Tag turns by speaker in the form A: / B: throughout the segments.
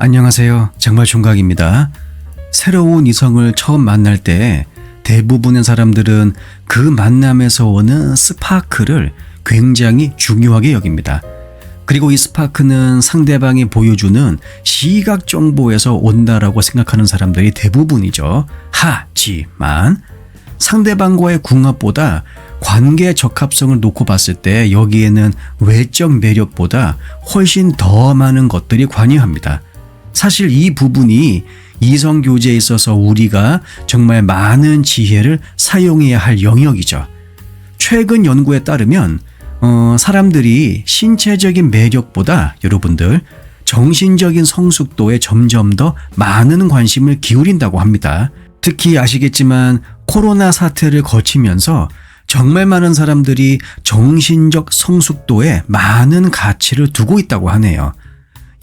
A: 안녕하세요. 장발 총각입니다. 새로운 이성을 처음 만날 때 대부분의 사람들은 그 만남에서 오는 스파크를 굉장히 중요하게 여깁니다. 그리고 이 스파크는 상대방이 보여주는 시각 정보에서 온다라고 생각하는 사람들이 대부분이죠. 하지만 상대방과의 궁합보다 관계 적합성을 놓고 봤을 때 여기에는 외적 매력보다 훨씬 더 많은 것들이 관여합니다. 사실 이 부분이 이성교제에 있어서 우리가 정말 많은 지혜를 사용해야 할 영역이죠. 최근 연구에 따르면 사람들이 신체적인 매력보다 여러분들 정신적인 성숙도에 점점 더 많은 관심을 기울인다고 합니다. 특히 아시겠지만 코로나 사태를 거치면서 정말 많은 사람들이 정신적 성숙도에 많은 가치를 두고 있다고 하네요.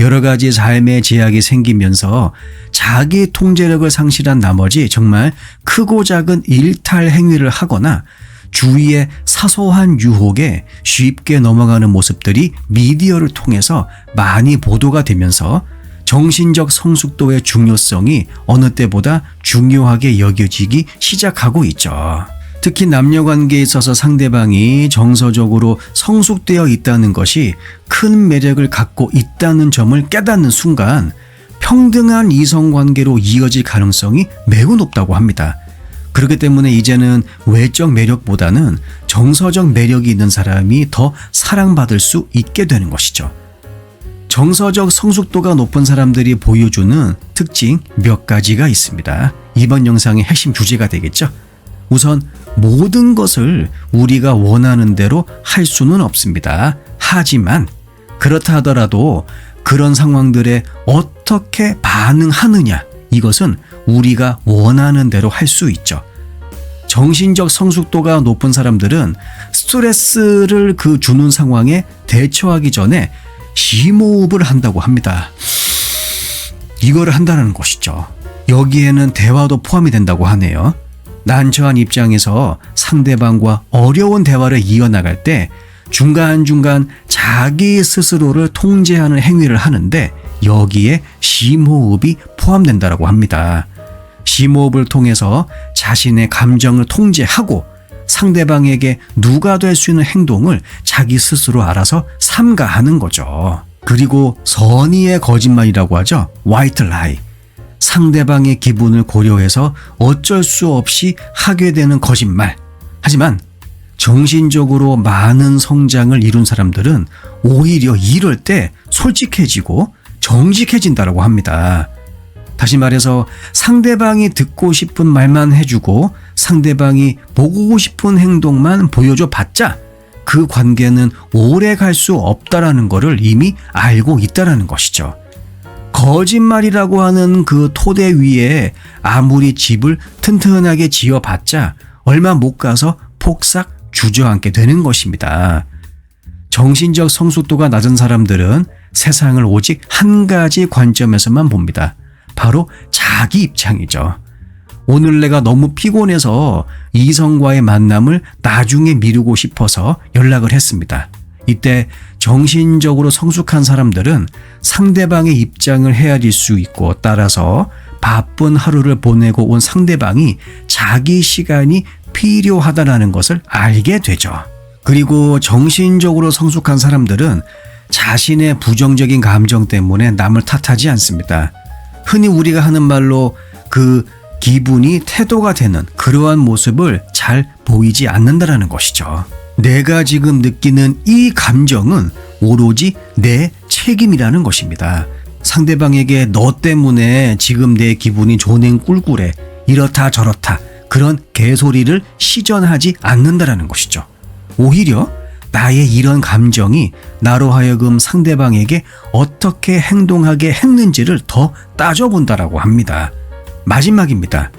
A: 여러 가지 삶의 제약이 생기면서 자기 통제력을 상실한 나머지 정말 크고 작은 일탈 행위를 하거나 주위의 사소한 유혹에 쉽게 넘어가는 모습들이 미디어를 통해서 많이 보도가 되면서 정신적 성숙도의 중요성이 어느 때보다 중요하게 여겨지기 시작하고 있죠. 특히 남녀 관계에 있어서 상대방이 정서적으로 성숙되어 있다는 것이 큰 매력을 갖고 있다는 점을 깨닫는 순간 평등한 이성관계로 이어질 가능성이 매우 높다고 합니다. 그렇기 때문에 이제는 외적 매력보다는 정서적 매력이 있는 사람이 더 사랑받을 수 있게 되는 것이죠. 정서적 성숙도가 높은 사람들이 보여주는 특징 몇 가지가 있습니다. 이번 영상의 핵심 주제가 되겠죠. 우선 모든 것을 우리가 원하는 대로 할 수는 없습니다. 하지만 그렇다 하더라도 그런 상황들에 어떻게 반응하느냐, 이것은 우리가 원하는 대로 할 수 있죠. 정신적 성숙도가 높은 사람들은 스트레스를 주는 상황에 대처하기 전에 심호흡을 한다고 합니다. 이거를 한다는 것이죠. 여기에는 대화도 포함이 된다고 하네요. 난처한 입장에서 상대방과 어려운 대화를 이어나갈 때 중간중간 자기 스스로를 통제하는 행위를 하는데 여기에 심호흡이 포함된다고 합니다. 심호흡을 통해서 자신의 감정을 통제하고 상대방에게 누가 될 수 있는 행동을 자기 스스로 알아서 삼가하는 거죠. 그리고 선의의 거짓말이라고 하죠. 화이트 라이. 상대방의 기분을 고려해서 어쩔 수 없이 하게 되는 거짓말. 하지만 정신적으로 많은 성장을 이룬 사람들은 오히려 이럴 때 솔직해지고 정직해진다고 합니다. 다시 말해서 상대방이 듣고 싶은 말만 해주고 상대방이 보고 싶은 행동만 보여줘 봤자 그 관계는 오래 갈 수 없다라는 것을 이미 알고 있다라는 것이죠. 거짓말이라고 하는 그 토대 위에 아무리 집을 튼튼하게 지어봤자 얼마 못 가서 폭삭 주저앉게 되는 것입니다. 정신적 성숙도가 낮은 사람들은 세상을 오직 한 가지 관점에서만 봅니다. 바로 자기 입장이죠. 오늘 내가 너무 피곤해서 이성과의 만남을 나중에 미루고 싶어서 연락을 했습니다. 이때 정신적으로 성숙한 사람들은 상대방의 입장을 헤아릴 수 있고 따라서 바쁜 하루를 보내고 온 상대방이 자기 시간이 필요하다는 것을 알게 되죠. 그리고 정신적으로 성숙한 사람들은 자신의 부정적인 감정 때문에 남을 탓하지 않습니다. 흔히 우리가 하는 말로 그 기분이 태도가 되는 그러한 모습을 잘 보이지 않는다는 것이죠. 내가 지금 느끼는 이 감정은 오로지 내 책임이라는 것입니다. 상대방에게 너 때문에 지금 내 기분이 조냉 꿀꿀해, 이렇다 저렇다 그런 개소리를 시전하지 않는다는 것이죠. 오히려 나의 이런 감정이 나로 하여금 상대방에게 어떻게 행동하게 했는지를 더 따져본다라고 합니다. 마지막입니다.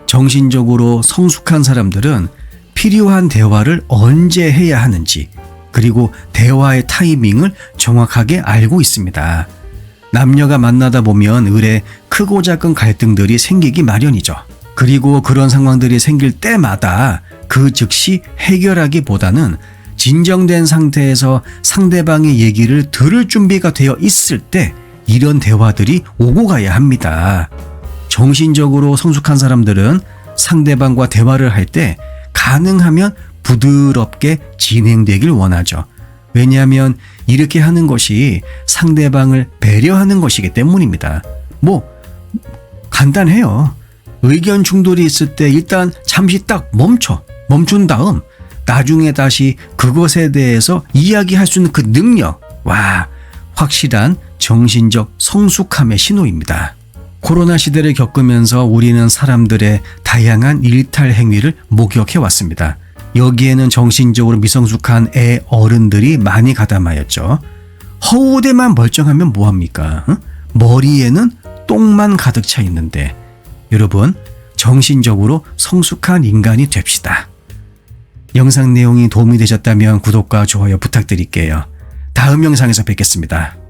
A: 정신적으로 성숙한 사람들은 필요한 대화를 언제 해야 하는지 그리고 대화의 타이밍을 정확하게 알고 있습니다. 남녀가 만나다 보면 의례 크고 작은 갈등들이 생기기 마련이죠. 그리고 그런 상황들이 생길 때마다 그 즉시 해결하기보다는 진정된 상태에서 상대방의 얘기를 들을 준비가 되어 있을 때 이런 대화들이 오고 가야 합니다. 정신적으로 성숙한 사람들은 상대방과 대화를 할 때 가능하면 부드럽게 진행되길 원하죠. 왜냐하면 이렇게 하는 것이 상대방을 배려하는 것이기 때문입니다. 간단해요. 의견 충돌이 있을 때 일단 잠시 딱 멈춘 다음 나중에 다시 그것에 대해서 이야기할 수 있는 그 능력, 확실한 정신적 성숙함의 신호입니다. 코로나 시대를 겪으면서 우리는 사람들의 다양한 일탈 행위를 목격해 왔습니다. 여기에는 정신적으로 미성숙한 애 어른들이 많이 가담하였죠. 허우대만 멀쩡하면 뭐합니까? 머리에는 똥만 가득 차 있는데. 여러분, 정신적으로 성숙한 인간이 됩시다. 영상 내용이 도움이 되셨다면 구독과 좋아요 부탁드릴게요. 다음 영상에서 뵙겠습니다.